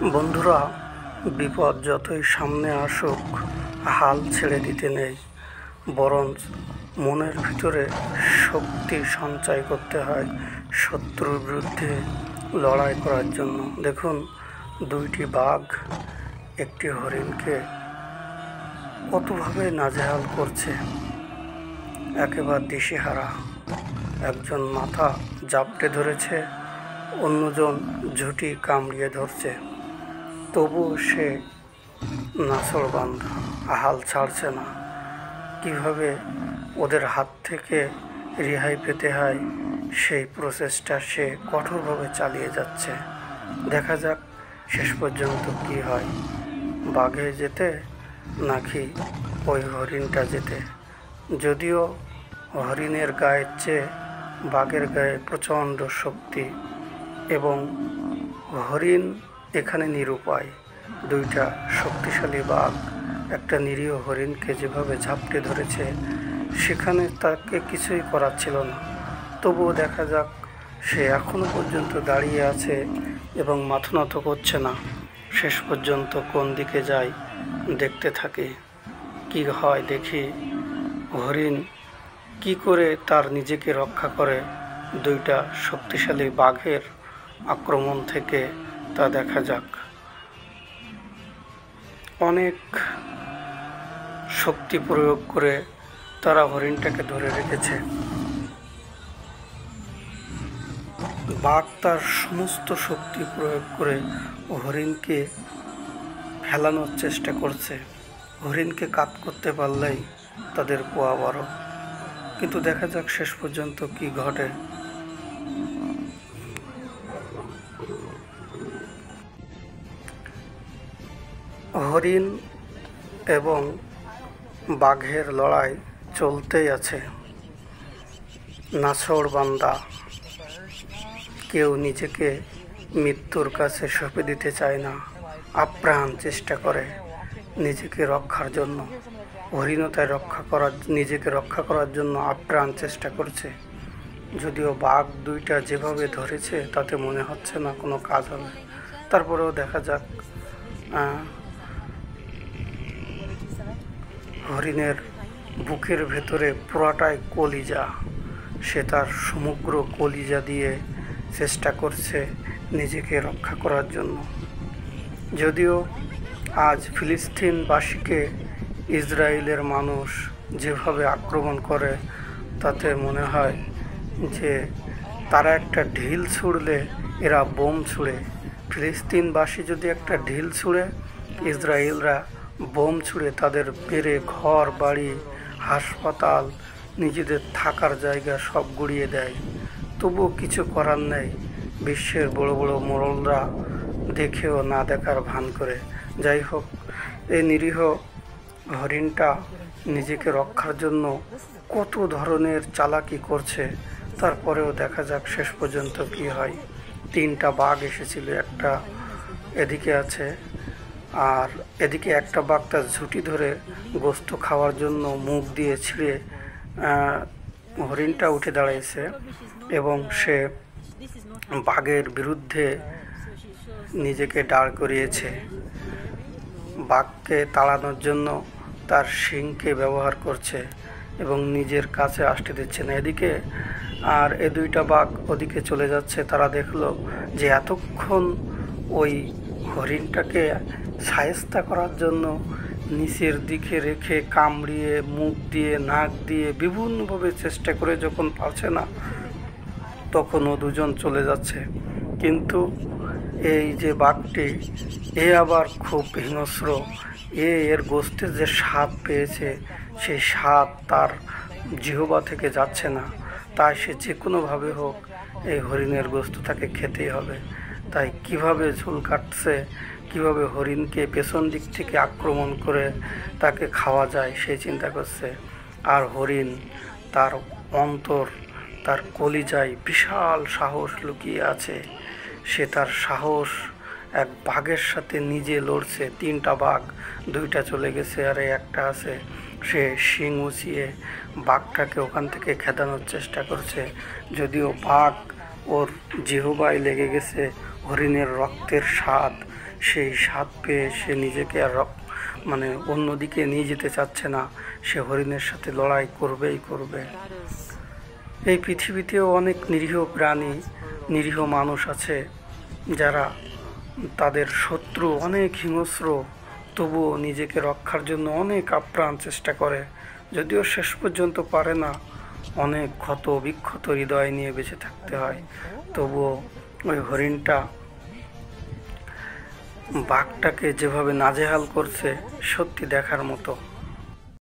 বন্ধুরা, বিপদ যতই সামনে আসুক হাল ছেড়ে দিতে নেই, বরঞ্চ মনের ভিতরে শক্তি সঞ্চয় করতে হয় শত্রুর বিরুদ্ধে লড়াই করার জন্য। দেখুন, দুইটি বাঘ একটি হরিণকে কতভাবে নাজেহাল করছে, একেবারে দিশেহারা। একজন মাথা জাপটে ধরেছে, অন্যজন ঝুঁটি কামড়িয়ে ধরছে, তবুও সে নাছোড়বান্দা, হাল ছাড়ছে না। কিভাবে ওদের হাত থেকে রেহাই পেতে হয় সেই প্রসেসটা সে কঠোরভাবে চালিয়ে যাচ্ছে। দেখা যাক শেষ পর্যন্ত কি হয়, বাঘে যেতে নাকি ওই হরিণটা যেতে। যদিও হরিণের গায়ের চেয়ে বাঘের গায়ে প্রচণ্ড শক্তি, এবং হরিণ এখানে নিরুপায়। দুইটা শক্তিশালী বাঘ একটা নিরীহ হরিণকে যেভাবে ঝাপটে ধরেছে, সেখানে তাকে কিছুই করার ছিল না। তবুও দেখা যাক, সে এখনো পর্যন্ত দাঁড়িয়ে আছে এবং মাথা নত করছে না। শেষ পর্যন্ত কোন দিকে যায় দেখতে থাকি, কি হয় দেখি। হরিণ কি করে তার নিজেকে রক্ষা করে দুইটা শক্তিশালী বাঘের আক্রমণ থেকে, তা দেখা যাক। অনেক শক্তি প্রয়োগ করে তারা হরিণটাকে ধরে রেখেছে। বাঘ তার সমস্ত শক্তি প্রয়োগ করে হরিণকে ফেলানোর চেষ্টা করছে। হরিণকে কাট করতে পারলেই তাদের পোয়া বড়। কিন্তু দেখা যাক শেষ পর্যন্ত কি ঘটে। হরিণ এবং বাঘের লড়াই চলতেই আছে। নাছোড়বান্দা কেউ নিজেকে মৃত্যুর কাছে সঁপে দিতে চায় না, আপ্রাণ চেষ্টা করে নিজেকে রক্ষার জন্য। হরিণও তাই নিজেকে রক্ষা করার জন্য আপ্রাণ চেষ্টা করছে। যদিও বাঘ দুইটা যেভাবে ধরেছে তাতে মনে হচ্ছে না কোনো কাজ হবে, তারপরেও দেখা যাক। হরিণের বুকের ভেতরে পুরাটাই কলিজা, সে তার সমগ্র কলিজা দিয়ে চেষ্টা করছে নিজেকে রক্ষা করার জন্য। যদিও আজ ফিলিস্তিনবাসীকে ইসরায়েলের মানুষ যেভাবে আক্রমণ করে, তাতে মনে হয় যে তারা একটা ঢিল ছুঁড়লে এরা বোম ছুঁড়ে। ফিলিস্তিনবাসী যদি একটা ঢিল ছুঁড়ে, ইসরায়েলরা বোম ছুঁড়ে তাদের মেরে ঘর বাড়ি, হাসপাতাল, নিজেদের থাকার জায়গা সব গুঁড়িয়ে দেয়। তবুও কিছু করার নেই, বিশ্বের বড় বড় মোড়লরা দেখেও না দেখার ভান করে। যাই হোক, এই নিরীহ হরিণটা নিজেকে রক্ষার জন্য কত ধরনের চালাকি করছে, তারপরেও দেখা যাক শেষ পর্যন্ত কি হয়। তিনটা বাঘ এসেছিল, একটা এদিকে আছে, আর এদিকে একটা বাঘ তার ঝুঁটি ধরে গোস্ত খাওয়ার জন্য মুখ দিয়ে ছিঁড়ে হরিণটা উঠে দাঁড়িয়েছে, এবং সে বাঘের বিরুদ্ধে নিজেকে দাঁড় করিয়েছে। বাঘকে তাড়ানোর জন্য তার শিংকে ব্যবহার করছে এবং নিজের কাছে আসতে দিচ্ছে না। এদিকে আর এ দুইটা বাঘ ওদিকে চলে যাচ্ছে। তারা দেখলো যে এতক্ষণ ওই হরিণটাকে শায়েস্তা করার জন্য নিচের দিকে রেখে কামড়িয়ে, মুখ দিয়ে, নাক দিয়ে বিভিন্নভাবে চেষ্টা করে যখন পারছে না, তখন ও দুজন চলে যাচ্ছে। কিন্তু এই যে বাঘটি, এ আবার খুব হিংস্র। এর গোস্তের যে স্বাদ পেয়েছে, সেই স্বাদ তার জিহ্বা থেকে যাচ্ছে না। তাই সে যে কোনোভাবে হোক এই হরিণের গোস্ত তাকে খেতেই হবে। তাই কিভাবে ঝুল কাটছে, কিভাবে হরিণকে পেছন দিক থেকে আক্রমণ করে তাকে খাওয়া যায় সেই চিন্তা করছে। আর হরিণ তার অন্তর, তার কলিজায় বিশাল সাহস লুকিয়ে আছে। সে তার সাহস এক বাঘের সাথে নিজে লড়ছে। তিনটা বাঘ, দুইটা চলে গেছে আর একটা আছে। সে শিং উঁচিয়ে বাঘটাকে ওখান থেকে খেদানোর চেষ্টা করছে। যদিও বাঘ ওর জিহ্বায় লেগে গেছে, হরিণের রক্তের স্বাদ, সেই স্বাদ পেয়ে সে নিজেকে আর মানে অন্যদিকে নিয়ে যেতে চাচ্ছে না, সে হরিণের সাথে লড়াই করবেই করবে। এই পৃথিবীতেও অনেক নিরীহ প্রাণী, নিরীহ মানুষ আছে যারা তাদের শত্রু অনেক হিংস্র, তবুও নিজেকে রক্ষার জন্য অনেক আপ্রাণ চেষ্টা করে, যদিও শেষ পর্যন্ত পারে না। অনেক ক্ষত বিক্ষত হৃদয় নিয়ে বেঁচে থাকতে হয়। তবুও ওই হরিণটা বাঘটাকে যেভাবে নাজেহাল করছে, সত্যি দেখার মতো।